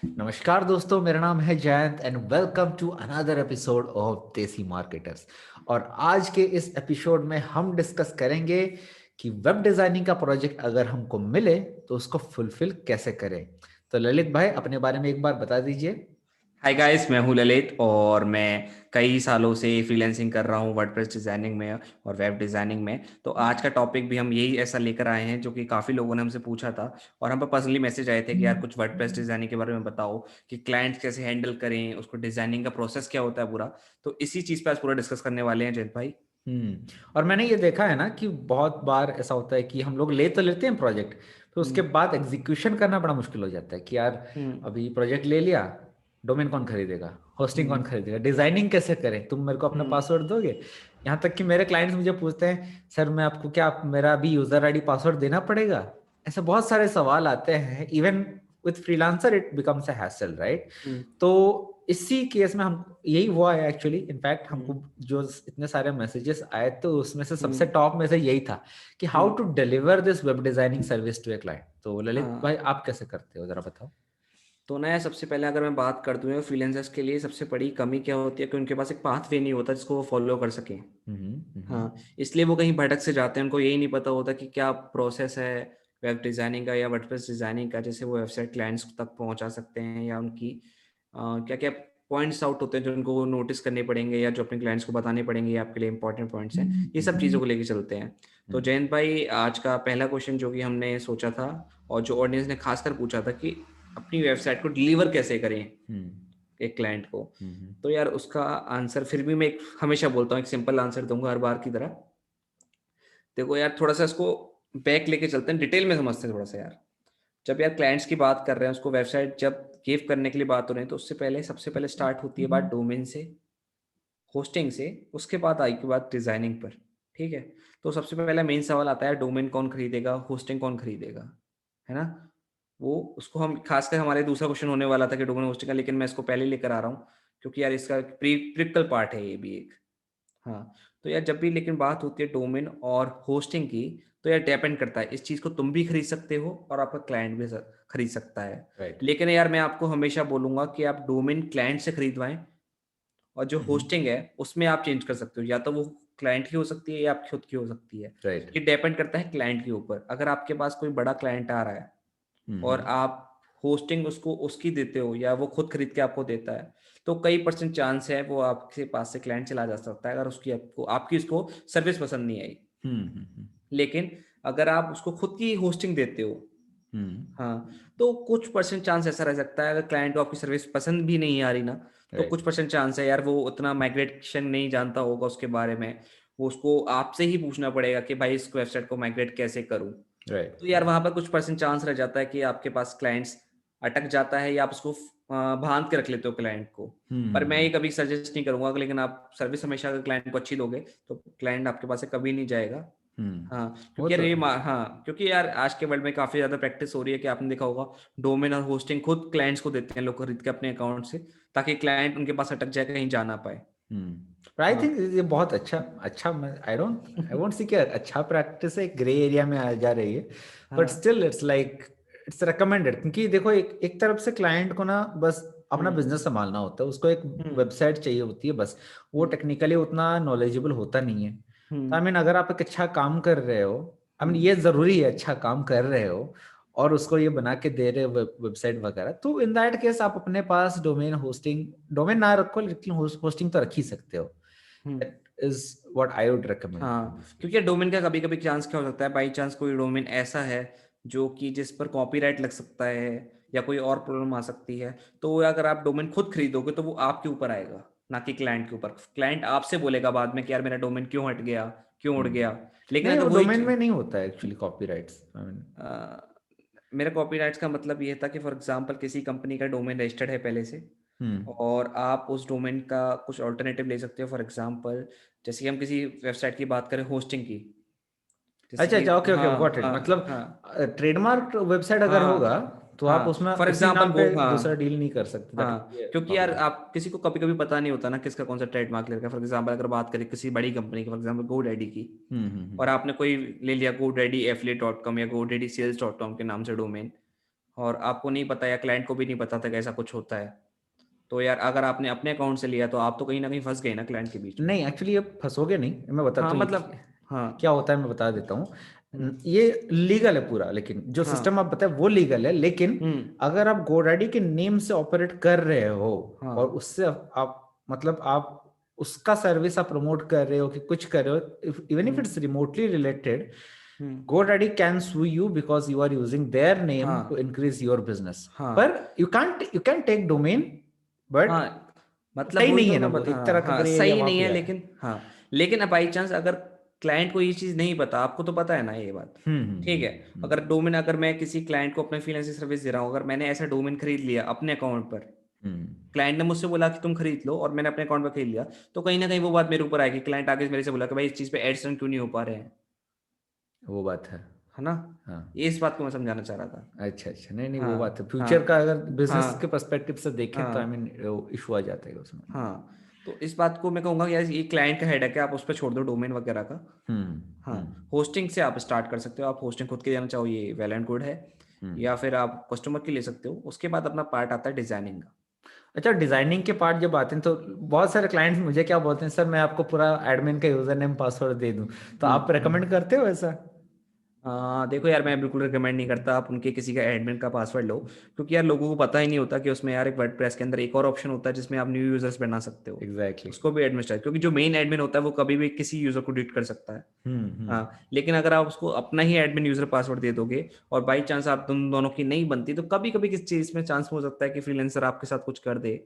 नमस्कार दोस्तों, मेरा नाम है Jayant and welcome to another episode of Desi Marketers. और आज के इस एपिसोड में हम डिस्कस करेंगे कि वेब डिजाइनिंग का प्रोजेक्ट अगर हमको मिले तो उसको फुलफिल कैसे करें। तो ललित भाई, अपने बारे में एक बार बता दीजिए। हाय गाइस, मैं हूं ललित और मैं कई सालों से फ्रीलांसिंग कर रहा हूं वर्डप्रेस डिज़ाइनिंग में और वेब डिज़ाइनिंग में। तो आज का टॉपिक भी हम यही ऐसा लेकर आए हैं जो कि काफ़ी लोगों ने हमसे पूछा था और हम पर पर्सनली मैसेज आए थे कि यार कुछ वर्डप्रेस डिज़ाइनिंग के बारे में बताओ कि क्लाइंट्स कैसे हैंडल करें, उसको डिज़ाइनिंग का प्रोसेस क्या होता है पूरा। तो इसी चीज़ पर आज पूरा डिस्कस करने वाले हैं जयंत भाई। और मैंने ये देखा है ना कि बहुत बार ऐसा होता है कि हम लोग ले तो लेते हैं प्रोजेक्ट, तो उसके हम्म। बाद एग्जीक्यूशन करना बड़ा मुश्किल हो जाता है कि यार हम्म। अभी प्रोजेक्ट ले लिया, डोमेन कौन खरीदेगा, होस्टिंग कौन हम्म। खरीदेगा, डिजाइनिंग कैसे करें, तुम मेरे को अपना हम्म। पासवर्ड दोगे। यहाँ तक कि मेरे क्लाइंट्स मुझे पूछते हैं, सर मैं आपको क्या मेरा भी यूजर आईडी पासवर्ड देना पड़ेगा। ऐसे बहुत सारे सवाल आते हैं। Even with freelancer it becomes a hassle, right. Hmm. तो इसी केस में हम यही हुआ है एक्चुअली। इनफैक्ट हम्म। हमको जो इतने सारे मैसेजेस आए तो उसमें से सबसे हम्म। टॉप में से यही था कि how hmm. To deliver this web designing service to a client. तो ललित हाँ। भाई, आप कैसे करते हो, जरा बताओ। तो ना यार, सबसे पहले अगर मैं बात कर दूँ फ्रीलांसर्स के लिए सबसे बड़ी कमी क्या होती है कि उनके पास एक पाथ वे नहीं होता जिसको वो फॉलो कर सकें। हाँ, इसलिए वो कहीं भटक से जाते हैं, उनको यही नहीं पता होता कि क्या प्रोसेस है वेब डिज़ाइनिंग का या वर्डप्रेस डिज़ाइनिंग का, जैसे वो वेबसाइट क्लाइंट्स तक पहुंचा सकते हैं या उनकी क्या क्या पॉइंट्स आउट होते हैं जो उनको नोटिस करने पड़ेंगे या जो अपने क्लाइंट्स को बताने पड़ेंगे, ये आपके लिए इंपॉर्टेंट पॉइंट्स हैं। ये सब चीज़ों को लेके चलते हैं। तो जयंत भाई, आज का पहला क्वेश्चन जो कि हमने सोचा था और जो ऑडियंस ने खासकर पूछा था कि अपनी वेबसाइट को डिलीवर कैसे करें एक क्लाइंट को, तो यार उसका आंसर फिर भी मैं एक हमेशा बोलता हूँ, एक सिंपल आंसर दूंगा हर बार की तरह। देखो यार, थोड़ा सा इसको बैक लेके चलते हैं, डिटेल में समझते हैं थोड़ा सा यार। जब यार क्लाइंट्स की बात कर रहे हैं, उसको वेबसाइट जब गिव करने के लिए बात हो रही है, तो उससे पहले सबसे पहले स्टार्ट होती है बात डोमेन से, होस्टिंग से। उसके बाद आई की बात डिजाइनिंग पर। ठीक है। तो सबसे पहले मेन सवाल आता है, डोमेन कौन खरीदेगा, होस्टिंग कौन खरीदेगा, है ना। वो उसको हम खासकर हमारे दूसरा क्वेश्चन होने वाला था कि डोमेन होस्टिंग का, लेकिन मैं इसको पहले लेकर आ रहा हूँ क्योंकि यार इसका क्रिटिकल पार्ट है ये भी एक। हाँ। तो यार जब भी लेकिन बात होती है डोमेन और होस्टिंग की, तो यार डिपेंड करता है, इस चीज़ को तुम भी खरीद सकते हो और आपका क्लाइंट भी खरीद सकता है। राइट। लेकिन यार मैं आपको हमेशा बोलूंगा कि आप डोमेन क्लाइंट से खरीदवाएं और जो होस्टिंग है उसमें आप चेंज कर सकते हो, या तो वो क्लाइंट की हो सकती है या आपकी खुद की हो सकती है। राइट। ये डिपेंड करता है क्लाइंट के ऊपर। अगर आपके पास कोई बड़ा क्लाइंट आ रहा है और आप होस्टिंग उसको उसकी देते हो या वो खुद खरीद के आपको देता है, तो कई परसेंट चांस है वो आपके पास से क्लाइंट चला जा सकता है अगर उसकी आपको आपकी उसको सर्विस पसंद नहीं आई। लेकिन अगर आप उसको खुद की होस्टिंग देते हो, हाँ, तो कुछ परसेंट चांस ऐसा रह सकता है, अगर क्लाइंट को आपकी सर्विस पसंद भी नहीं आ रही ना, तो कुछ राइट। परसेंट चांस है यार वो उतना माइग्रेशन नहीं जानता होगा उसके बारे में। वो उसको आपसे ही पूछना पड़ेगा कि भाई इस वेबसाइट को माइग्रेट कैसे करूँ। राइट। तो यार वहां पर कुछ परसेंट चांस रह जाता है कि आपके पास क्लाइंट्स अटक जाता है या आप उसको बांध के रख लेते हो क्लाइंट को। पर मैं ये कभी सजेस्ट नहीं करूंगा, लेकिन आप सर्विस हमेशा अगर क्लाइंट को अच्छी दोगे तो क्लाइंट आपके पास से कभी नहीं जाएगा। हाँ, वो क्योंकि यार तो ये है। हाँ, क्योंकि यार आज के वर्ल्ड में काफी ज्यादा प्रैक्टिस हो रही है कि आपने देखा होगा, डोमेन और होस्टिंग खुद क्लाइंट्स को देते हैं लोग खरीद के अपने अकाउंट से, ताकि क्लाइंट उनके पास अटक जाए, कहीं जा ना पाए। पर आई हाँ। थिंक ये बहुत अच्छा अच्छा आई वोंट सी कि अच्छा प्रैक्टिस है, ग्रे एरिया में आ जा रही है। बट हाँ। Still it's like it's recommended, क्योंकि देखो एक एक तरफ से क्लाइंट को ना बस अपना हम्म। बिजनेस संभालना होता है, उसको एक हम्म। वेबसाइट चाहिए होती है बस। वो हम्म। टेक्निकली उतना नॉलेजेबल होता नहीं है। तो हम्म। आई मीन अगर आप एक अच्छा काम कर रहे हो, आई मीन हम्म। ये जरूरी है अच्छा काम कर रहे हो और उसको ये बना के दे रहे हो वेबसाइट वगैरह, तो इन दैट केस आप अपने पास डोमेन ना रखो, लेकिन होस्टिंग तो रख ही सकते हो। हम्म। That is what I would recommend in हाँ, this क्योंकि case. डोमेन का कभी कभी चांस क्या हो सकता है, बाई चांस कोई डोमेन ऐसा है जो कि जिस पर कॉपीराइट लग सकता है या कोई और प्रॉब्लम आ सकती है, तो वो अगर आप डोमेन खुद खरीदोगे तो वो आपके ऊपर आएगा, ना कि क्लाइंट के ऊपर। क्लाइंट आपसे बोलेगा बाद में कि यार मेरा डोमेन क्यों हट गया, क्यों उड़ हम्म। गया। लेकिन नहीं, अगर वो वही डोमेन में नहीं होता है एक्चुअली कॉपीराइट्स, आई मीन। मेरा कॉपीराइट्स का मतलब ये था कि फॉर एग्जांपल किसी कंपनी का डोमेन रजिस्टर्ड है पहले से, हम्म। और आप उस डोमेन का कुछ ऑल्टरनेटिव ले सकते हो। फॉर एग्जांपल, जैसे कि हम किसी वेबसाइट की बात करें होस्टिंग की, जैसे अच्छा कि अच्छा, ओके ओके, हाँ गॉट इट। हाँ मतलब हाँ ट्रेडमार्क वेबसाइट अगर होगा हाँ तो आप हाँ, उसमें फॉर उसी एग्जांपल नाम वो, पे दूसरा हाँ डील नहीं कर सकते, दैट हाँ, क्योंकि यार प्रॉब्लम। आप किसी को कभी कभी पता नहीं होता ना किसका कौन सा ट्रेडमार्क ले रखा है। फॉर एग्जांपल अगर बात करें किसी बड़ी कंपनी की, फॉर एग्जांपल GoDaddy की, और आपने कोई ले लिया GoDaddy affiliate.com या GoDaddy sales.com के नाम से डोमेन, और आपको नहीं पता या क्लाइंट को भी नहीं पता था कि ऐसा कुछ होता है, तो यार अगर आपने अपने अकाउंट से लिया तो आप तो कहीं ना कहीं फंस गए ना क्लाइंट के बीच में। नहीं, एक्चुअली अब फंसोगे नहीं, मैं बताता हाँ हूँ मतलब, हाँ क्या होता है, मैं बता देता हूँ। हम्म ये लीगल है पूरा, लेकिन जो सिस्टम हाँ आप बताए वो लीगल है, लेकिन हम्म अगर आप गोडैडी के नेम से ऑपरेट कर रहे हो और हाँ उससे आप मतलब आप उसका सर्विस आप प्रमोट कर रहे हो कि कुछ कर रहे हो, even if it's remotely related, hmm GoDaddy can sue you because you are using their name to हाँ increase your business. पर हाँ you can take domain, but हाँ मतलब सही वही नहीं तो है ना, मैं वो बता, एक तरह हाँ का हाँ ग्रे एरिया सही वहां नहीं पे है, आ रहा है। लेकिन हाँ, लेकिन अब बाई चांस अगर क्लाइंट को ये चीज़ नहीं पता, आपको तो पता है ना ये बात, ठीक है। हम्म। अगर डोमेन, अगर मैं किसी क्लाइंट को अपने फ्रीलांसिंग सर्विस दे रहा हूँ, अगर मैंने ऐसा डोमेन खरीद लिया अपने अकाउंट पर, हम्म। क्लाइंट ने मुझसे बोला कि तुम खरीद लो और मैंने अपने अकाउंट पर खरीद लिया, तो कहीं ना कहीं वो बात मेरे ऊपर आएगी। क्लाइंट आगे मेरे से बोला कि भाई इस चीज़ पे एड्स रन क्यों नहीं हो पा रहे हैं, वो बात है। है ना। हाँ। ये इस बात को मैं समझाना चाह रहा था। अच्छा अच्छा, नहीं नहीं, वो बात है, हाँ फ्यूचर का हाँ अगर बिजनेस के हाँ पर्सपेक्टिव से देखें तो आई हाँ मीन इशू आ जाता है उसमें। हाँ, तो इस बात को मैं कहूँगा कि यार ये क्लाइंट का हेडेक है, आप उस पर छोड़ दो डोमेन वगैरह का। हम्म। हाँ, होस्टिंग से आप स्टार्ट कर सकते हो, आप होस्टिंग खुद के देना चाहो ये वेल एंड गुड है, हम्म। या फिर आप कस्टमर की ले सकते हो। उसके बाद अपना पार्ट आता है डिजाइनिंग का। अच्छा, डिजाइनिंग के पार्ट जब आते हैं तो बहुत सारे क्लाइंट्स मुझे क्या बोलते हैं, सर मैं आपको पूरा एडमिन का यूजर नेम पासवर्ड दे दूं, तो आप हम्म। रेकमेंड करते हो ऐसा? देखो यार, मैं बिल्कुल रिकमेंड नहीं करता आप उनके किसी का एडमिन का पासवर्ड लो, क्योंकि यार लोगों को पता ही नहीं होता कि उसमें यार एक वर्डप्रेस के अंदर एक और ऑप्शन होता है जिसमें आप न्यू यूजर्स बना सकते हो, एग्जैक्टली। उसको भी एडमिनिस्ट्रेट, क्योंकि जो मेन एडमिन होता है वो कभी भी किसी यूजर को डिलीट कर सकता है। हम्म। हाँ, लेकिन अगर आप उसको अपना ही एडमिन यूजर पासवर्ड दे दोगे और बाई चांस आप तुम दोनों की नहीं बनती, तो कभी कभी किस चीज में चांस हो सकता है कि फ्रीलांसर आपके साथ कुछ कर दे,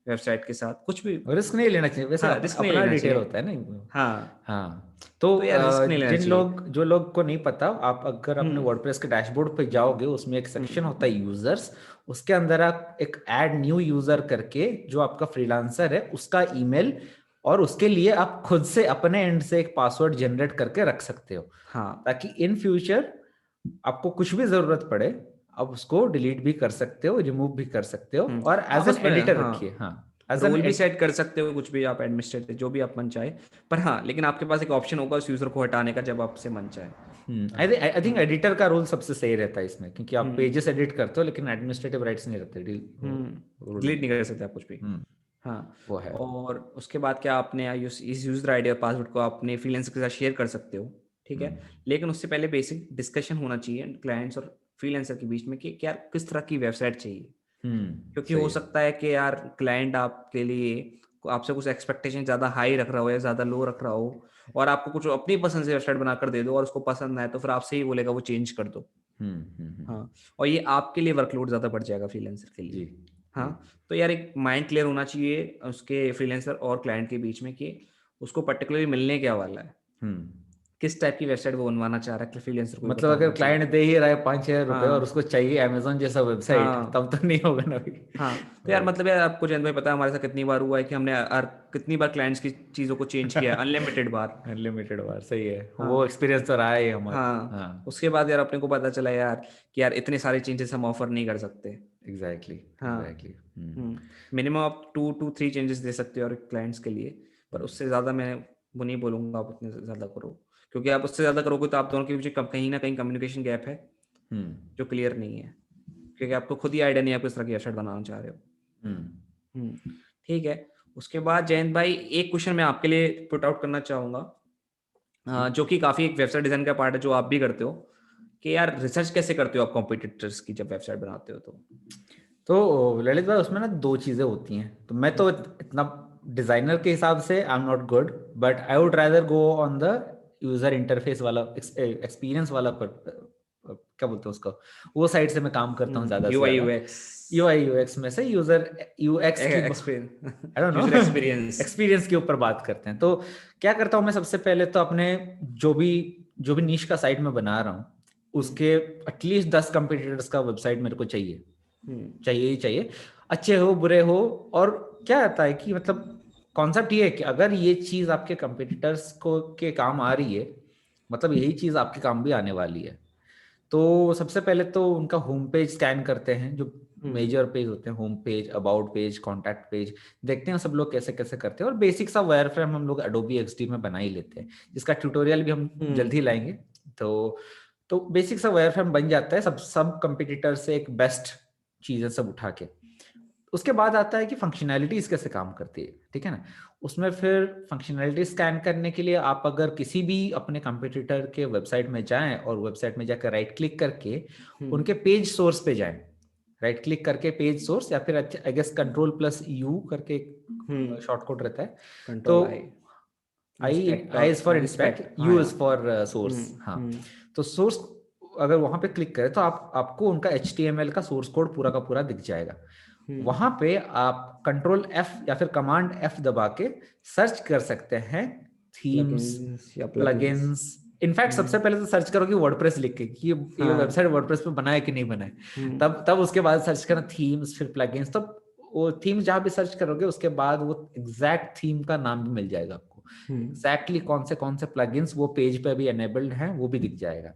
वेबसाइट के साथ कुछ भी। रिस्क नहीं लेना चाहिए वैसे, हाँ, रिस्क नहीं अपना लेना डिटेल चाहिए। होता है ना। हाँ, हाँ, तो तो यार रिस्क नहीं लेना चाहिए। जो लोग को नहीं पता, आप अगर अपने हम्म वर्डप्रेस के डैशबोर्ड पे जाओगे, उसमें एक सेक्शन हम्म होता है यूजर्स, उसके अंदर आप एक ऐड न्यू यूजर करके जो आपका फ्रीलांसर है उसका ईमेल और उसके लिए आप खुद से अपने एंड से एक पासवर्ड जनरेट करके रख सकते हो, हाँ ताकि इन फ्यूचर आपको कुछ भी जरूरत पड़े आप उसको डिलीट भी कर सकते हो, रिमूव भी कर सकते हो, और आप एज एन उसमें, एडिटर रखिए। हाँ, हाँ, एज एन। रोल भी सेट कर सकते हो, कुछ भी आप एडमिनिस्ट्रेटर जो भी आप मन चाहे, पर हाँ, लेकिन आपके पास एक ऑप्शन होगा उस यूजर को हटाने का जब आपसे मन चाहे। आई थिंक हम्म एडिटर का रोल सबसे सही रहता है इसमें, क्योंकि आप हम्म पेजेस एडिट करते हो लेकिन एडमिनिस्ट्रेटिव राइट्स नहीं रहते, रोल डिलीट नहीं नहीं है। कर सकते आप कुछ भी। हम्म। हाँ, वो है। और उसके बाद क्या, आपने इस यूजर आईडी और पासवर्ड को अपने फ्रीलांसर के साथ शेयर कर सकते हो, ठीक है। हम्म। लेकिन उससे पहले बेसिक डिस्कशन होना चाहिए क्लाइंट्स और फ्रीलांसर के बीच में कि क्या किस तरह की वेबसाइट चाहिए, क्योंकि सही हो है। सकता है कि यार क्लाइंट आपके लिए आपसे कुछ एक्सपेक्टेशन ज़्यादा हाई रख रहा हो या ज़्यादा लो रख रहा हो, और आपको कुछ अपनी पसंद से वेबसाइट बनाकर दे दो और उसको पसंद ना आए तो फिर आपसे ही बोलेगा वो चेंज कर दो। हम्म। हाँ, और ये आपके लिए वर्कलोड ज़्यादा बढ़ जाएगा फ्रीलांसर के जी लिए। जी। हाँ, तो यार एक माइंड क्लियर होना चाहिए उसके फ्रीलांसर और क्लाइंट के बीच में कि उसको पर्टिकुलरली मिलने क्या वाला है, हम्म। किस टाइप की वेबसाइट वो बनवाना चाह रहा है, फ्रीलांसर को भी मतलब पता अगर होना चाहिए। क्लाइंट दे ही रहा है 5,000 रुपए और हाँ उसको चाहिए अमेजोन जैसा वेबसाइट, हाँ तब तो नहीं होगा ना भाई। हाँ, तो यार मतलब यार आपको जयंत भाई पता है हमारे साथ कितनी बार हुआ है कि हमने कितनी बार क्लाइंट्स की चीज़ों को चेंज किया है, अनलिमिटेड बार। अनलिमिटेड बार, सही है, वो हाँ एक्सपीरियंस तो रहा है हमारा। हाँ, हाँ। उसके बाद यार अपने को पता चला यार कि यार इतने सारे चेंजेस हम ऑफर नहीं कर सकते। एग्जैक्टली हाँ, एग्जैक्टली। मिनिमम आप 2 to 3 चेंजेस दे सकते हो और क्लाइंट्स के लिए, पर हम्म। उससे ज़्यादा मैं वो नहीं बोलूँगा आप उतने ज़्यादा करो, क्योंकि आप उससे ज़्यादा करोगे तो आप दोनों के बीच कहीं ना कहीं कम्युनिकेशन गैप है हम्म। जो क्लियर नहीं है, क्योंकि आपको खुद ही आइडिया नहीं है आप किस तरह की वेबसाइट बनाना चाह रहे हो। हम्म। हम्म, ठीक है। उसके बाद जयंत भाई एक क्वेश्चन मैं आपके लिए पुट आउट करना चाहूँगा, जी। जो कि काफ़ी एक वेबसाइट डिज़ाइन का पार्ट है जो आप भी करते हो, कि यार रिसर्च कैसे करते हो आप कॉम्पिटिटर्स की जब वेबसाइट बनाते हो तो। तो ललित भाई, उसमें ना दो चीजें होती हैं, तो मैं तो इतना डिजाइनर के हिसाब से I am not good, but I would rather go on the user interface वाला, एक्सपीरियंस वाला, पर क्या बोलते हैं उसको, वो साइड से मैं काम करता हूँ ज्यादा से यूआई ज्यादा। यूएक्स यूआई यूएक्स में से यूजर यूएक्स की experience, I don't user know experience. Experience के ऊपर बात करते हैं, तो क्या करता हूँ मैं, सबसे पहले तो अपने जो भी जो भी नीश का साइट मैं बना रहा हूँ उसके एटलीस्ट 10 कंपटीटर्स का वेबसाइट मेरे को चाहिए, चाहिए ही चाहिए, अच्छे हो बुरे हो। और क्या आता है कि मतलब कॉन्सेप्ट ये है कि अगर ये चीज आपके कंपटीटर्स को के काम आ रही है, मतलब यही चीज आपके काम भी आने वाली है। तो सबसे पहले तो उनका होम पेज स्कैन करते हैं, जो मेजर पेज होते हैं, home page, about page, contact page, देखते हैं सब लोग कैसे कैसे करते हैं, और बेसिक सा वायरफ्रेम हम लोग एडोबी एक्सडी में बना ही लेते हैं, जिसका ट्यूटोरियल भी हम जल्द ही लाएंगे। तो तो बेसिक सा वायरफ्रेम बन जाता है सब कंपटीटर से एक बेस्ट चीजें सब उठा के। उसके बाद आता है कि फंक्शनैलिटीज कैसे काम करती है, ठीक है ना। उसमें फिर फंक्शनैलिटी स्कैन करने के लिए आप अगर किसी भी अपने कंपटीटर के वेबसाइट में जाएं और वेबसाइट में जाकर राइट क्लिक करके उनके पेज सोर्स पे जाएं, राइट क्लिक करके पेज सोर्स, या फिर आई गेस कंट्रोल+U करके शॉर्टकट रहता है। तो I is for inspect, U is for source. हाँ, तो सोर्स अगर वहां पे क्लिक करें तो आपको उनका HTML का सोर्स कोड पूरा का पूरा दिख जाएगा। वहां पे आप Ctrl+F या फिर Command+F दबा के सर्च कर सकते हैं थीम्स या प्लगइन्स। इनफैक्ट सबसे पहले तो सर्च करोगे वर्डप्रेस लिख के कि ये वेबसाइट वर्डप्रेस पे बनाए कि नहीं बनाए, तब उसके बाद सर्च करना थीम्स फिर प्लगइन्स। तब वो थीम्स जहां भी सर्च करोगे उसके बाद वो एग्जैक्ट थीम का नाम भी मिल जाएगा आपको, एग्जैक्टली कौन से प्लगइन्स वो पेज पे अभी एनेबल्ड हैं वो भी दिख जाएगा।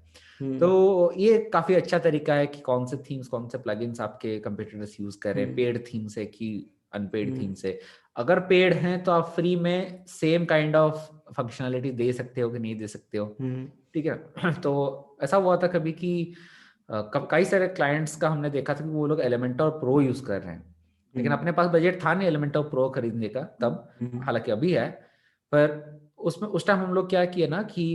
तो ये काफी अच्छा तरीका है कि कौन से थीम्स कौन से प्लगइन्स आपके कंपटीटर्स यूज कर रहे हैं, पेड थीम से कि अनपेड थीम से। अगर पेड हैं तो आप फ्री में सेम काइंड ऑफ फंक्शनलिटी दे सकते हो कि नहीं दे सकते हो, ठीक है। तो ऐसा हुआ था कभी कि कई सारे क्लाइंट्स का हमने देखा था कि वो लोग एलिमेंटर प्रो यूज कर रहे हैं, लेकिन अपने पास बजट था नहीं एलिमेंटर प्रो खरीदने का तब, हालांकि अभी है। पर उसमें उस टाइम हम लोग क्या किए ना कि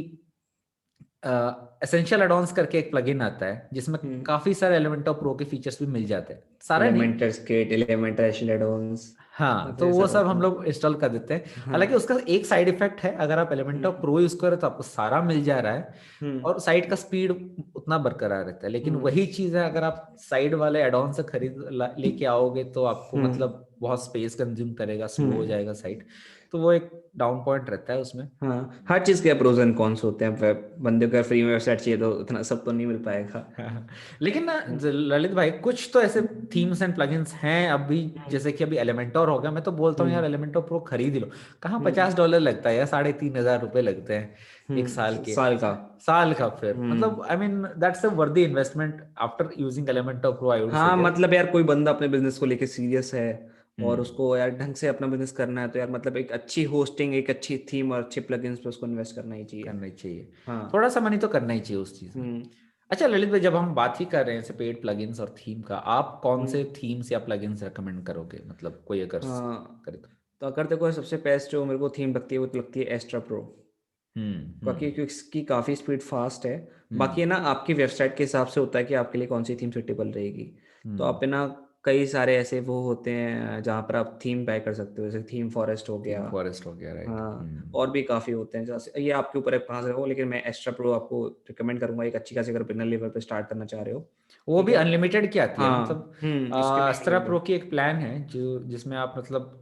एसेंशियल एडॉन्स करके एक प्लगइन आता है जिसमें काफी सारे एलिमेंटर प्रो के फीचर्स भी मिल जाते हैं, सारे एलिमेंटर स्केट, एलिमेंटर एसेंशियल एडॉन्स। हाँ, तो वो सब हम लोग इंस्टॉल कर देते हैं। हालांकि उसका एक साइड इफेक्ट है, अगर आप एलिमेंटर प्रो यूज करें तो आपको सारा मिल जा रहा है और साइट का स्पीड उतना बरकरार रहता है। लेकिन वही चीज है अगर आप साइड वाले एडॉन से खरीद लेके आओगे तो आपको मतलब बहुत स्पेस कंज्यूम करेगा, स्लो हो जाएगा साइट। तो वो एक डाउन पॉइंट रहता है उसमें। हाँ, हर चीज के प्रोज एंड कॉन्स होते हैं। बंदे को फ्री में वेबसाइट चाहिए तो इतना सब तो नहीं मिल पाएगा। लेकिन ना ललित भाई, कुछ तो ऐसे थीम्स एंड प्लगइन्स हैं अभी, जैसे कि अभी एलिमेंटर हो गया। मैं तो बोलता हूँ यार एलिमेंटर प्रो खरीद ही लो। कहाँ $50 लगता है यार, $3,500 लगते हैं एक साल के, साल का। फिर मतलब आई मीन दैट्स अ वर्दी investment after using Elementor pro, I would say. हाँ, मतलब यार कोई बंदा अपने बिजनेस को लेके सीरियस है और उसको यार ढंग से अपना बिजनेस करना है तो यार मतलब एक अच्छी होस्टिंग, एक अच्छी थीम और अच्छे प्लगइन्स पे उसको इन्वेस्ट करना ही चाहिए। हाँ, थोड़ा सा मनी तो करना ही चाहिए उस चीज में। अच्छा ललित भाई, जब हम बात ही कर रहे हैं पेड प्लगइन्स और थीम का, आप कौन से थीम्स या प्लगइन्स रेकमेंड करोगे, मतलब कोई अगर करे तो अगर देखो सबसे बेस्ट जो मेरे को थीम लगती है वो लगती है एस्ट्रा प्रो। क्योंकि इसकी काफ़ी स्पीड फास्ट है। बाकी है ना आपकी वेबसाइट के हिसाब से होता है कि आपके लिए कौन सी थीम सूटेबल रहेगी। तो आप है ना कई सारे ऐसे वो होते हैं जहाँ पर आप थीम बाय कर सकते हो, जैसे थीम फॉरेस्ट हो गया, राइट। हाँ, और भी काफ़ी होते हैं जैसे ये आपके ऊपर है कहाँ से हो। लेकिन मैं एस्ट्रा प्रो आपको रिकमेंड करूंगा, एक अच्छी खासी अगर बिगिनर लेवल पे स्टार्ट करना चाह रहे हो। वो भी अनलिमिटेड की आती है, हाँ, मतलब उसके भी अस्त्रा प्रो की एक प्लान है जो जिसमें आप मतलब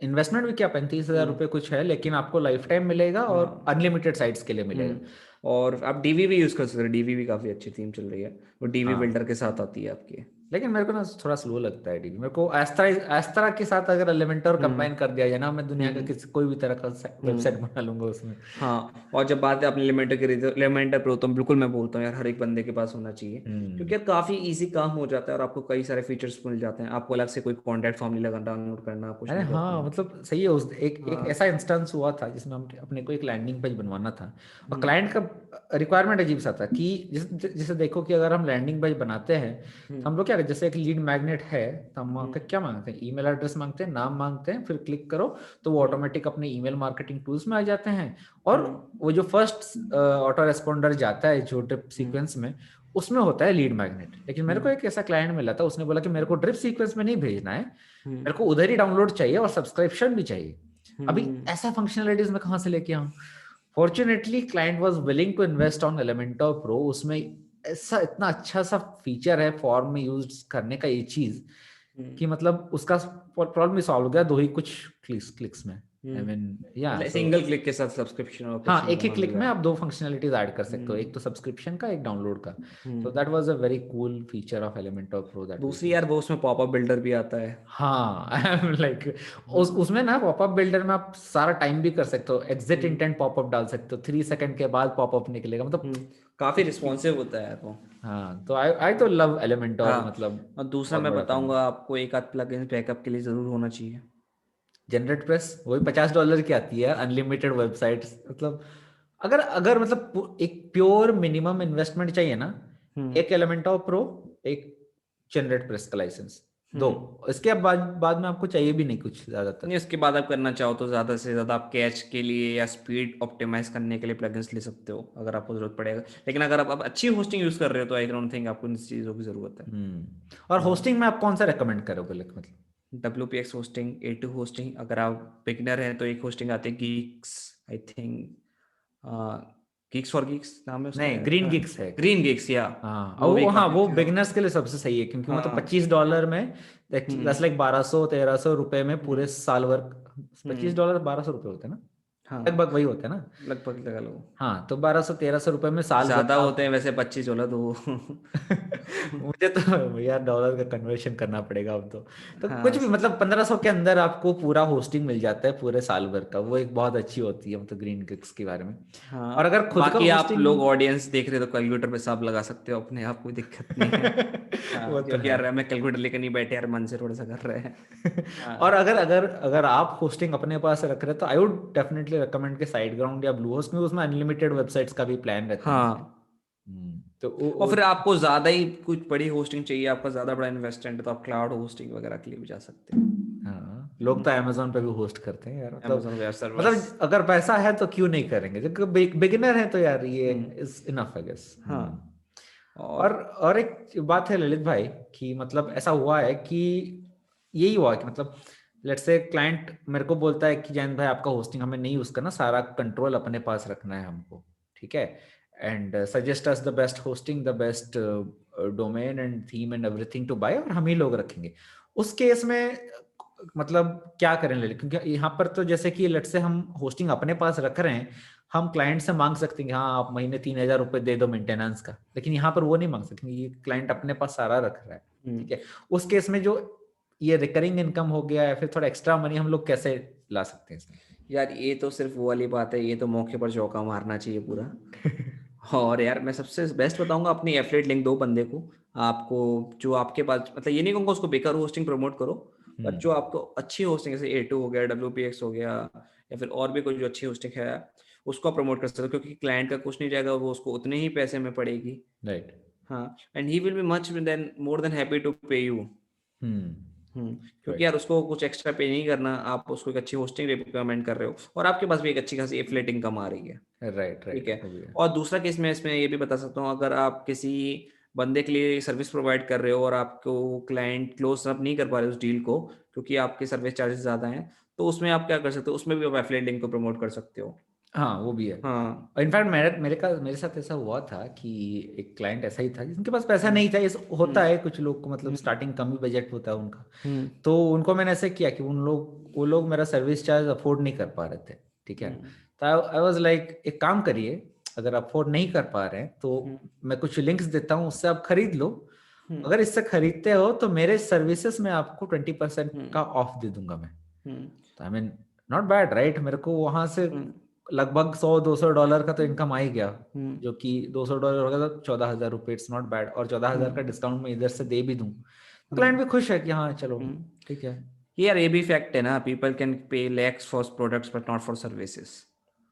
इन्वेस्टमेंट भी क्या $35,000 कुछ है, लेकिन आपको लाइफ टाइम मिलेगा और अनलिमिटेड साइट्स के लिए मिलेगा। और आप डीवी भी यूज़ कर सकते हो, डीवी भी काफ़ी अच्छी थीम चल रही है, वो डीवी बिल्डर के साथ आती है आपकी। लेकिन मेरे को ना थोड़ा स्लो लगता है डीवी। मेरे को एस्त्रा के साथ अगर एलिमेंटर कंबाइन कर दिया जाए ना, मैं दुनिया का किसी कोई भी तरह का वेबसाइट बना लूंगा उसमें। हाँ, और जब बात है अपने एलिमेंटर प्रो तो बिल्कुल मैं बोलता हूँ यार हर एक बंदे के पास होना चाहिए, क्योंकि यार काफ़ी इजी काम हो जाता है और आपको कई सारे फीचर्स मिल जाते हैं। आपको अलग से कोई कॉन्टैक्ट फॉर्म नहीं लगा डाउनलोड करना, कुछ अरे नहीं हाँ, करना। मतलब सही है। उस एक ऐसा इंस्टेंस हुआ था जिसमें हम अपने को एक लैंडिंग पेज बनवाना था और क्लाइंट का रिक्वायरमेंट अजीब सा था कि जैसे देखो कि अगर हम लैंडिंग पेज बनाते हैं तो हम लोग क्या, जैसे एक लीड मैग्नेट है तो हम क्या मांगते हैं, ईमेल एड्रेस मांगते हैं, नाम मांगते हैं, फिर क्लिक करो तो वो ऑटोमेटिक अपने ईमेल मार्केटिंग टूल्स में आ जाते हैं। और वो जो फर्स्ट ऑटो रेस्पॉन्डर जाता है जो ड्रिप सीक्वेंस में, उसमें होता है लीड मैग्नेट। लेकिन मेरे को एक ऐसा क्लाइंट मिला था, उसने बोला कि मेरे को ड्रिप सीक्वेंस में नहीं भेजना है, मेरे को उधर ही डाउनलोड चाहिए और सब्सक्रिप्शन भी चाहिए। अभी ऐसा फंक्शनलिटीज में कहां से लेके आऊं? Fortunately client was willing to invest on Elementor pro. उसमें ऐसा इतना अच्छा सा फीचर है फॉर्म में यूज करने का ये चीज कि मतलब उसका प्रॉब्लम भी सॉल्व हो गया 2 ही कुछ क्लिक्स में। आई मीन या सिंगल क्लिक के साथ सब्सक्रिप्शन और हाँ, कुछ एक ही नहीं क्लिक में मिलेगा। आप 2 फंक्शनलिटीज ऐड कर सकते हो, एक तो सब्सक्रिप्शन का, एक डाउनलोड का। तो that was a very cool feature of Elementor pro that we. दूसरी यार वो उसमें पॉपअप बिल्डर भी आता है। हाँ, आई एम लाइक उसमें ना पॉपअप बिल्डर में आप सारा टाइम भी कर सकते हो, एग्जिट इंटेंट पॉपअप डाल सकते हो, 3 सेकंड के बाद पॉपअप निकलेगा, मतलब काफी रिस्पॉन्सिव होता है यार वो। हाँ, तो आई तो लव एलिमेंटर, हाँ, मतलब और दूसरा बहुत मैं बड़ा फैन हूँ। बताऊंगा आपको एक आध प्लगइन बैकअप के लिए जरूर होना चाहिए। जनरेट प्रेस वही $50 की आती है, अनलिमिटेड वेबसाइट्स, मतलब अगर अगर मतलब एक प्योर मिनिमम इन्वेस्टमेंट चाहिए ना, एक एलिमेंटर प्रो, एक जनरेट प्रेस का लाइसेंस, दो। इसके बाद में आपको चाहिए भी नहीं कुछ ज्यादातर। नहीं, उसके बाद आप करना चाहो तो ज्यादा से ज्यादा आप कैच के लिए या स्पीड ऑप्टिमाइज करने के लिए प्लगइन्स ले सकते हो अगर आपको जरूरत पड़ेगा। लेकिन अगर आप अच्छी होस्टिंग यूज कर रहे हो तो आई डोंट थिंक आपको इन चीजों की जरूरत है। और होस्टिंग में आप कौन सा रेकमेंड करोगे मतलब? WPX hosting, A2 hosting. अगर आप बिगिनर हैं तो एक होस्टिंग आती है Geeks, I think Geeks for Geeks नाम है उसका, नहीं, ग्रीन गिग्स है। ग्रीन गीक्स या हाँ, वो भी हाँ, काफी वो अच्छा है। बिगिनर्स के लिए सबसे सही है, क्योंकि मतलब हाँ। $25 में दस लाइक 1200-1300 रुपए में पूरे हम्म। साल भर। हम्म। $25 1200 होते हैं ना, हाँ, लगभग वही होते हैं ना। लगभग लगा लो। हाँ, तो 1200-1300 रुपए में साल भर ज्यादा का होते हैं वैसे 25 वाला तो मुझे तो यार डॉलर का कन्वर्शन करना पड़ेगा अब तो कुछ हाँ। भी मतलब 1500 के अंदर आपको पूरा होस्टिंग मिल जाता है पूरे साल भर का। वो एक बहुत अच्छी होती है मतलब ग्रीन गिग्स के बारे में। और हाँ, अगर खुद का बाकी आप होस्टिंग लोग ऑडियंस देख रहे हो तो कैलकुलेटर पे हिसाब लगा सकते हो अपने आप, कोई दिक्कत नहीं है। वो हाँ, तो क्योंकि है। यार हमें कैलकुलेटर लेकर नहीं बैठे यार, मन से थोड़ा सा कर रहे हैं। और हाँ। अगर अगर अगर आप होस्टिंग अपने पास रख रहे हो तो आई वुड डेफिनेटली रिकमेंड के साइड ग्राउंड या ब्लू होस्ट में, उसमें अनलिमिटेड वेबसाइट्स का भी प्लान रहता है ना। हाँ, तो और फिर आपको ज्यादा ही कुछ बड़ी होस्टिंग चाहिए, आपका ज्यादा बड़ा इन्वेस्टमेंट है, तो आप क्लाउड होस्टिंग वगैरह के लिए भी जा सकते हो। हाँ, लोग तो अमेजोन पे भी होस्ट करते हैं यार, मतलब Amazon वेब सर्वर्स। मतलब अगर पैसा है तो क्यों नहीं करेंगे, जो बिगिनर है तो यार ये हम्म। इज इनफ है गेस। हाँ। और एक बात है ललित भाई, कि मतलब ऐसा हुआ है कि यही हुआ कि मतलब लेट्स से क्लाइंट मेरे को बोलता है कि जैन भाई आपका होस्टिंग हमें नहीं यूज करना, सारा कंट्रोल अपने पास रखना है हमको, ठीक है, and suggest us the best hosting, the best domain and theme and everything to buy, और हम ही लोग रखेंगे। उस केस में मतलब क्या करें ललित, क्योंकि यहाँ पर तो जैसे कि लेट्स से हम होस्टिंग अपने पास रख रहे हैं, हम क्लाइंट से मांग सकते हैं कि हाँ आप महीने 3000 रुपये दे दो मेंटेनेंस का, लेकिन यहाँ पर वो नहीं मांग सकते, ये क्लाइंट अपने पास सारा रख रहा है, ठीक है। उस केस में जो ये रिकरिंग इनकम हो गया या फिर थोड़ा एक्स्ट्रा मनी हम लोग कैसे ला सकते हैं इसमें? यार ये तो सिर्फ वो वाली बात है, ये तो मौके पर चौका मारना चाहिए पूरा। और यार मैं सबसे बेस्ट बताऊंगा, अपनी एफिलिएट लिंक दो बंदे को। आपको जो आपके पास, मतलब ये नहीं कहूँगा उसको बेकार होस्टिंग प्रमोट करो, बट जो आपको अच्छी होस्टिंग जैसे A2 हो गया, WPX हो गया, या फिर और भी कोई जो अच्छी होस्टिंग है उसको आप प्रमोट कर सकते हो, क्योंकि क्लाइंट का कुछ नहीं जाएगा, वो उसको उतने ही पैसे में पड़ेगी। राइट। हाँ, and he will be much then more than happy to pay you. Hmm. क्योंकि राइट। यार उसको कुछ एक्स्ट्रा पे नहीं करना, आप उसको एक अच्छी होस्टिंग रिकमेंड कर रहे हो और आपके पास भी एक अच्छी खासी एफिलिएट इनकम आ रही है। राइट। ठीक राइट, है। हो गया। और दूसरा केस मैं इसमें ये भी बता सकता हूँ, अगर आप किसी बंदे के लिए सर्विस प्रोवाइड कर रहे हो और आपको क्लाइंट क्लोज अप नहीं कर पा रहे उस डील को, क्योंकि आपके सर्विस चार्जेस ज़्यादा हैं, तो उसमें आप क्या कर सकते हो, उसमें भी आप एफिलिएट लिंक को प्रमोट कर सकते हो। हाँ, वो भी है। हाँ। इनफैक्ट मेरे साथ ऐसा हुआ था कि एक क्लाइंट ऐसा ही था जिनके पास पैसा हम्म। नहीं था, ये होता हम्म। है कुछ लोग को, मतलब हम्म। स्टार्टिंग कम ही बजट होता है उनका। हम्म। तो उनको मैंने ऐसे किया कि वो लोग मेरा सर्विस चार्ज अफोर्ड नहीं कर पा रहे थे, ठीक है। हम्म। तो आई वाज लाइक एक काम करिए, अगर अफोर्ड नहीं कर पा रहे हैं तो हम्म। मैं कुछ लिंक्स देता हूँ, उससे आप खरीद लो। हम्म। अगर इससे खरीदते हो तो मेरे सर्विसेज में आपको 20% हम्म। का ऑफ दे दूंगा मैं। हम्म। तो I mean not bad right, मेरे को वहां से हम्म। लगभग $100-200 का तो इनकम आ ही गया, हम्म। जो कि $200 होगा तो 14,000 रुपये, इट्स नॉट बैड। और 14,000 का हम्म। डिस्काउंट मैं इधर से दे भी दूं तो क्लाइंट हम्म। भी खुश है कि हाँ चलो हम्म। ठीक है। यार ये भी फैक्ट है ना, people can pay lakhs for products but not for services.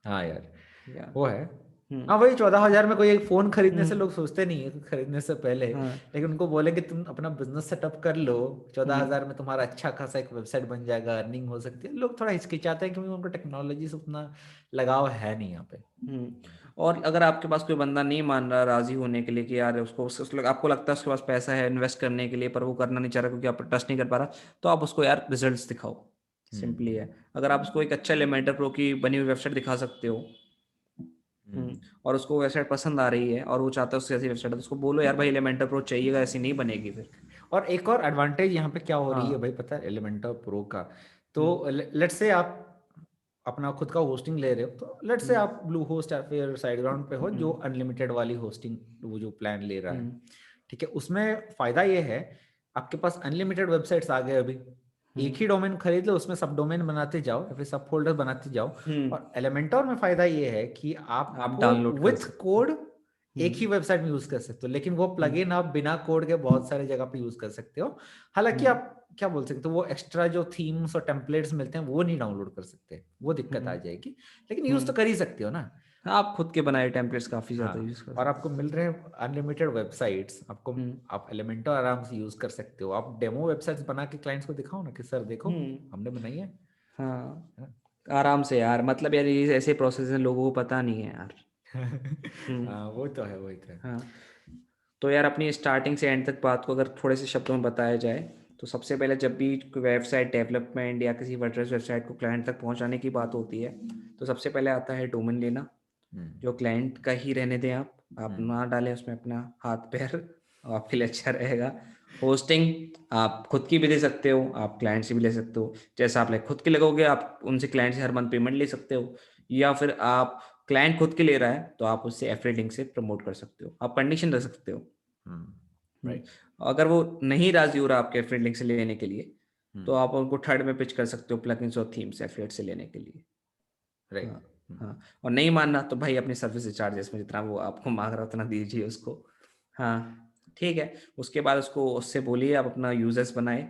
हाँ यार, या। वो है। हम्म। हाँ, वही 14,000 में कोई एक फोन खरीदने से हम्म। लोग सोचते नहीं है खरीदने से पहले, हाँ। लेकिन उनको बोले कि तुम अपना बिजनेस सेटअप कर लो, चौदह हम्म। हजार में तुम्हारा अच्छा खासा एक वेबसाइट बन जाएगा, अर्निंग हो सकती है, लोग थोड़ा हिचकिचाते हैं क्योंकि उनको टेक्नोलॉजी से उतना लगाव है नहीं यहाँ पे। हम्म। और अगर आपके पास कोई बंदा नहीं मान रहा राजी होने के लिए कि यार आपको लगता है उसके पास पैसा है इन्वेस्ट करने के लिए, पर वो करना नहीं चाह रहा क्योंकि आप ट्रस्ट नहीं कर पा रहा, तो आप उसको यार रिजल्ट्स दिखाओ। सिंपली हम्म। है। अगर आप उसको एक अच्छा एलिमेंटर प्रो की बनी हुई वेबसाइट दिखा सकते हो, हम्म। और उसको वेबसाइट पसंद आ रही है और वो चाहता है उससे ऐसी वेबसाइट है, तो उसको बोलो यार भाई एलिमेंटर प्रो चाहिएगा, ऐसी नहीं बनेगी फिर। और एक और एडवांटेज यहाँ पे क्या हो रही है हाँ। भाई पता है एलिमेंटर प्रो का? तो हम्म। लेट्स से आप अपना खुद का होस्टिंग ले रहे हो, तो लेट्स से हम्म। आप ब्लू होस्ट या फिर साइड ग्राउंड पे हो जो हम्म। अनलिमिटेड वाली होस्टिंग, वो जो प्लान ले रहा है, हम्म। ठीक है। उसमें फायदा ये है, आपके पास अनलिमिटेड वेबसाइट्स आ गए अभी, एक हम्म। ही डोमेन खरीद लो, उसमें सब डोमेन बनाते जाओ या फिर सब फोल्डर बनाते जाओ। हम्म। और एलिमेंटर में फायदा ये है कि आप आपको डाउनलोड कर विथ सकते हो। कोड एक ही हम्म। वेबसाइट में यूज कर सकते हो, लेकिन वो हम्म। प्लगइन आप बिना कोड के बहुत सारे जगह पे यूज कर सकते हो। हालांकि हम्म। आप क्या बोल सकते हो, वो एक्स्ट्रा जो थीम्स और टेम्पलेट्स मिलते हैं वो नहीं डाउनलोड कर सकते, वो दिक्कत आ हम्म। जाएगी, लेकिन यूज तो हम्म। कर ही सकते हो ना। हाँ, आप खुद के बनाए टेम्पलेट्स काफी ज्यादा यूज कर और सकते आपको मिल रहे हैं अनलिमिटेड वेबसाइट्स आपको, आप एलिमेंटर आराम से यूज कर सकते हो। आप डेमो वेबसाइट्स बना के क्लाइंट्स को दिखाओ ना कि सर देखो हमने बनाई है। हाँ, है आराम से यार, मतलब यार ये ऐसे प्रोसेस हैं लोगों को पता नहीं है यार। ना? हम्म। वो तो है, वही तो है। हाँ, तो यार अपनी स्टार्टिंग से एंड तक बात को अगर थोड़े से शब्दों में बताया जाए, तो सबसे पहले जब भी वेबसाइट डेवलपमेंट या किसी वर्डप्रेस वेबसाइट को क्लाइंट तक पहुंचाने की बात होती है, तो सबसे पहले आता है डोमेन लेना, हम्म जो क्लाइंट का ही रहने दें आप ना डालें उसमें अपना हाथ पैर, आपके लिए अच्छा रहेगा। होस्टिंग आप खुद की भी दे सकते हो, आप क्लाइंट से भी ले सकते हो, जैसा आप खुद के लगोगे आप उनसे क्लाइंट से हर मंथ पेमेंट ले सकते हो, या फिर आप क्लाइंट खुद के ले रहा है तो आप उससे एफिलिएट लिंक से प्रमोट कर सकते हो, आप कंडीशन रख सकते हो। राइट। अगर वो नहीं राजी हो रहा आपके एफिलिएट लिंक से लेने के लिए, तो हम्म आप उनको थर्ड में पिच कर सकते हो प्लगइन्स और थीम्स एफिलिएट से लेने के लिए। राइट। हाँ। हाँ, और नहीं मानना तो भाई अपनी सर्विस चार्जेस में जितना वो आपको मांग रहा है उतना दीजिए उसको। हाँ, ठीक है। उसके बाद उसको उससे बोलिए आप अपना यूजर्स बनाए,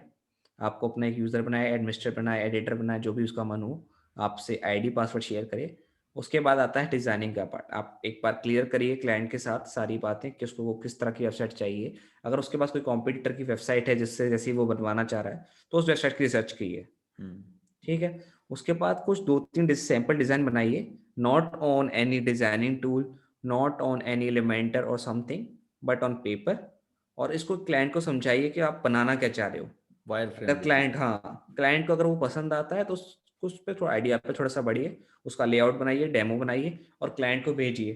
आपको अपना एक यूज़र बनाए, एडमिनिस्ट्रेटर बनाए, एडिटर बनाए, जो भी उसका मन हो, आपसे आईडी पासवर्ड शेयर करे। उसके बाद आता है डिज़ाइनिंग का पार्ट। आप एक बार क्लियर करिए क्लाइंट के साथ सारी बातें कि उसको वो किस तरह की वेबसाइट चाहिए। अगर उसके पास कोई कॉम्पिटिटर की वेबसाइट है जिससे जैसी वो बनवाना चाह रहा है, तो उस वेबसाइट की रिसर्च कीजिए। ठीक है। उसके बाद कुछ 2-3 सैम्पल डिज़ाइन बनाइए, not on any designing tool, not on any Elementor और समथिंग, बट ऑन पेपर। और इसको क्लाइंट को समझाइए कि आप बनाना क्या चाह रहे हो। वायर अगर फ्रेम क्लाइंट, हाँ, क्लाइंट को अगर वो पसंद आता है तो उस पर थोड़ा आइडिया पे थोड़ा सा बढ़िए, उसका लेआउट बनाइए, डेमो बनाइए और क्लाइंट को भेजिए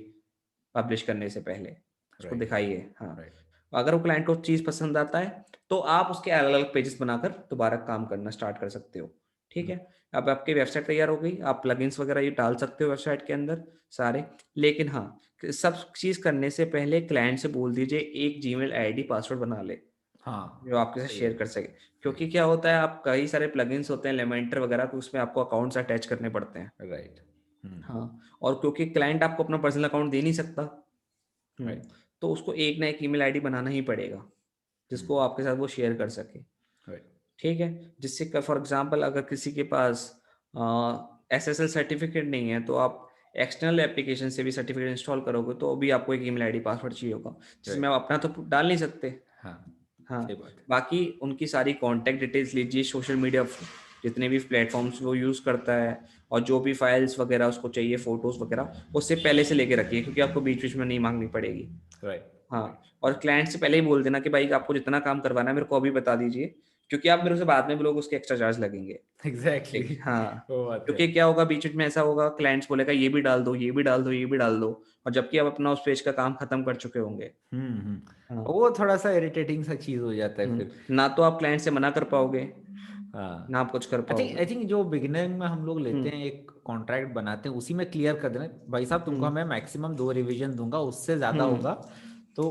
पब्लिश करने से पहले, उसको राइट। दिखाइए। हाँ, राइट। अगर वो क्लाइंट को चीज़ पसंद आता है तो आप उसके अलग अलग पेजेस बनाकर दोबारा काम करना स्टार्ट कर सकते हो। ठीक है। अब आपकी वेबसाइट तैयार हो गई, आप प्लगइन्स वगैरह ये डाल सकते हो वेबसाइट के अंदर सारे। लेकिन हाँ, सब चीज़ करने से पहले क्लाइंट से बोल दीजिए एक जीमेल आईडी पासवर्ड बना ले, हाँ, जो आपके साथ सही है। शेयर कर सके। क्योंकि क्या होता है, आप कई सारे प्लगइन्स होते हैं एलिमेंटर वगैरह, तो उसमें आपको अकाउंट्स अटैच करने पड़ते हैं। राइट। हाँ, और क्योंकि क्लाइंट आपको अपना पर्सनल अकाउंट दे नहीं सकता, राइट। तो उसको एक ना एक ईमेल आईडी बनाना ही पड़ेगा जिसको आपके साथ वो शेयर कर सके। राइट। ठीक है। जिससे फॉर एग्जांपल अगर किसी के पास एसएसएल सर्टिफिकेट नहीं है, तो आप एक्सटर्नल एप्लीकेशन से भी सर्टिफिकेट इंस्टॉल करोगे तो भी आपको एक ईमेल आईडी पासवर्ड चाहिए होगा, जिसमें राइट। आप अपना तो डाल नहीं सकते। हाँ, हाँ, सही बात है। बाकी उनकी सारी कॉन्टैक्ट डिटेल्स लीजिए, सोशल मीडिया जितने भी प्लेटफॉर्म्स वो यूज़ करता है, और जो भी फाइल्स वगैरह उसको चाहिए, फोटोज़ वगैरह, उससे पहले से लेके रखिए, क्योंकि आपको बीच बीच में नहीं मांगनी पड़ेगी। राइट। हाँ, और क्लाइंट से पहले ही बोल देना कि भाई आपको जितना काम करवाना है मेरे को अभी बता दीजिए, क्योंकि आप मेरे से बाद में बोलोगे उसके एक्स्ट्रा चार्ज लगेंगे। एग्जैक्टली। ठीक, हाँ। वो बात है। क्योंकि क्या होगा बीच बीच में ऐसा होगा, क्लाइंट्स बोलेगा ये भी डाल दो, ये भी डाल दो, ये भी डाल दो, और जबकि आप अपना उस पेज का काम खत्म कर चुके होंगे। हाँ। वो थोड़ा सा इरिटेटिंग सा चीज हो जाता है फिर। ना तो आप क्लाइंट से मना कर पाओगे, हाँ, ना आप कुछ कर पाओगे। आई थिंक जो बिगिनिंग में हम लोग लेते हम्म। हैं, एक कॉन्ट्रैक्ट बनाते हैं, उसी में क्लियर कर देना भाई साहब तुमको हम्म। मैं मैक्सिमम 2 रिवीजन दूंगा, उससे ज्यादा हम्म। होगा तो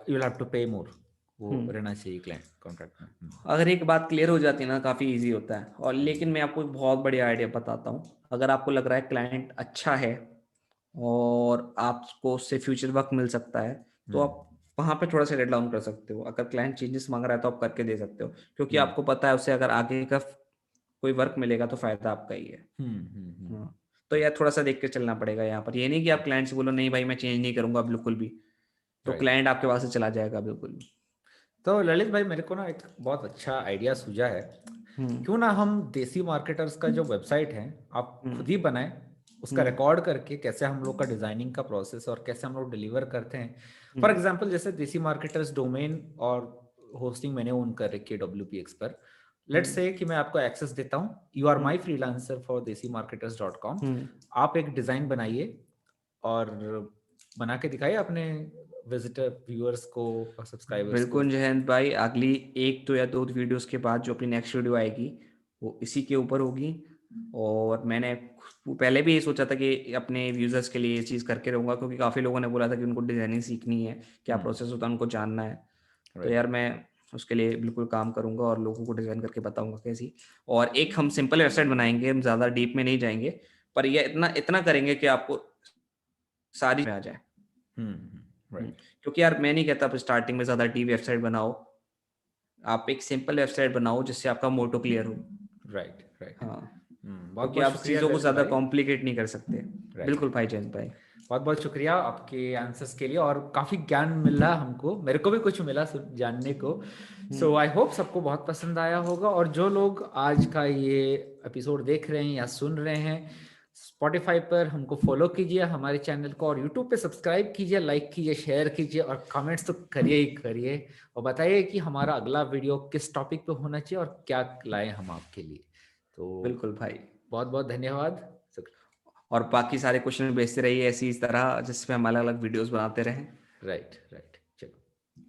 यू विल हैव टू पे मोर। वो हम्म। रहना चाहिए क्लाइंट कॉन्ट्रैक्ट में। अगर एक बात क्लियर हो जाती है ना, काफ़ी इजी होता है। और लेकिन मैं आपको एक बहुत बढ़िया आइडिया बताता हूँ। अगर आपको लग रहा है क्लाइंट अच्छा है और आपको उससे फ्यूचर वर्क मिल सकता है, तो हम्म आप वहाँ पे थोड़ा सा रेड डाउन कर सकते हो। अगर क्लाइंट चेंजेस मांग रहा है तो आप करके दे सकते हो, क्योंकि हम्म आपको पता है उससे अगर आगे का कोई वर्क मिलेगा तो फ़ायदा आपका ही है। हाँ, तो यार थोड़ा सा देख के चलना पड़ेगा यहाँ पर। ये नहीं कि आप क्लाइंट से बोलो नहीं भाई मैं चेंज नहीं करूँगा बिल्कुल भी, तो राइट। क्लाइंट आपके पास से चला जाएगा बिल्कुल भी। तो ललित भाई मेरे को ना एक बहुत अच्छा आइडिया सूझा है। हम्म। क्यों ना हम देसी मार्केटर्स का जो वेबसाइट है आप खुद ही हम्म। बनाएं, उसका हम्म। रिकॉर्ड करके कैसे हम लोग का डिजाइनिंग का प्रोसेस और कैसे हम लोग डिलीवर करते हैं। For hmm. एग्जांपल जैसे देसी मार्केटर्स डोमेन और होस्टिंग मैंने ओन कर रखी है WPX पर। Let's hmm. से कि मैं आपको एक्सेस देता हूँ, you are my hmm. Freelancer for desimarketers.com। Hmm. आप एक डिज़ाइन बनाइए और बना के दिखाइए अपने विजिटर व्यूअर्स को और सब्सक्राइबर्स को। बिल्कुल जयंत भाई, अगली 1 तो या 2 वीडियोस के बाद जो अपनी नेक्स्ट वीडियो आएगी वो इसी के ऊपर होगी। और मैंने पहले भी ये सोचा था कि अपने यूजर्स के लिए ये चीज़ करके रहूँगा, क्योंकि काफ़ी लोगों ने बोला था कि उनको डिज़ाइनिंग सीखनी है, क्या प्रोसेस होता है उनको जानना है। तो राइट। यार मैं उसके लिए बिल्कुल काम करूँगा और लोगों को डिज़ाइन करके बताऊँगा कैसी। और एक हम सिंपल वेबसाइट बनाएंगे, हम ज़्यादा डीप में नहीं जाएंगे, पर ये इतना इतना करेंगे कि आपको सारी में आ जाए। राइट। क्योंकि यार मैं नहीं कहता आप स्टार्टिंग में ज़्यादा डीप वेबसाइट बनाओ, आप एक सिंपल वेबसाइट बनाओ जिससे आपका मोटो क्लियर हो। राइट। राइट। हाँ, बहुत क्योंकि बहुत आप शुक्रिया चीज़ों को ललित ज़्यादा भाई। कॉम्प्लिकेट नहीं कर सकते। बिल्कुल भाई जयंत भाई, बहुत बहुत शुक्रिया आपके आंसर्स के लिए, और काफी ज्ञान मिला हमको, मेरे को भी कुछ मिला जानने को। सो आई होप सबको बहुत पसंद आया होगा। और जो लोग आज का ये एपिसोड देख रहे हैं या सुन रहे हैं, स्पॉटिफाई पर हमको फॉलो कीजिए हमारे चैनल को, और यूट्यूब पे सब्सक्राइब कीजिए, लाइक कीजिए, शेयर कीजिए, और कमेंट्स तो करिए ही करिए, और बताइए कि हमारा अगला वीडियो किस टॉपिक पे होना चाहिए और क्या लाएं हम आपके लिए। तो बिल्कुल भाई, बहुत बहुत धन्यवाद। और बाकी सारे क्वेश्चन भेजते रहिए ऐसी इस तरह, जिसमें हम अलग अलग वीडियोस बनाते रहें। Right right.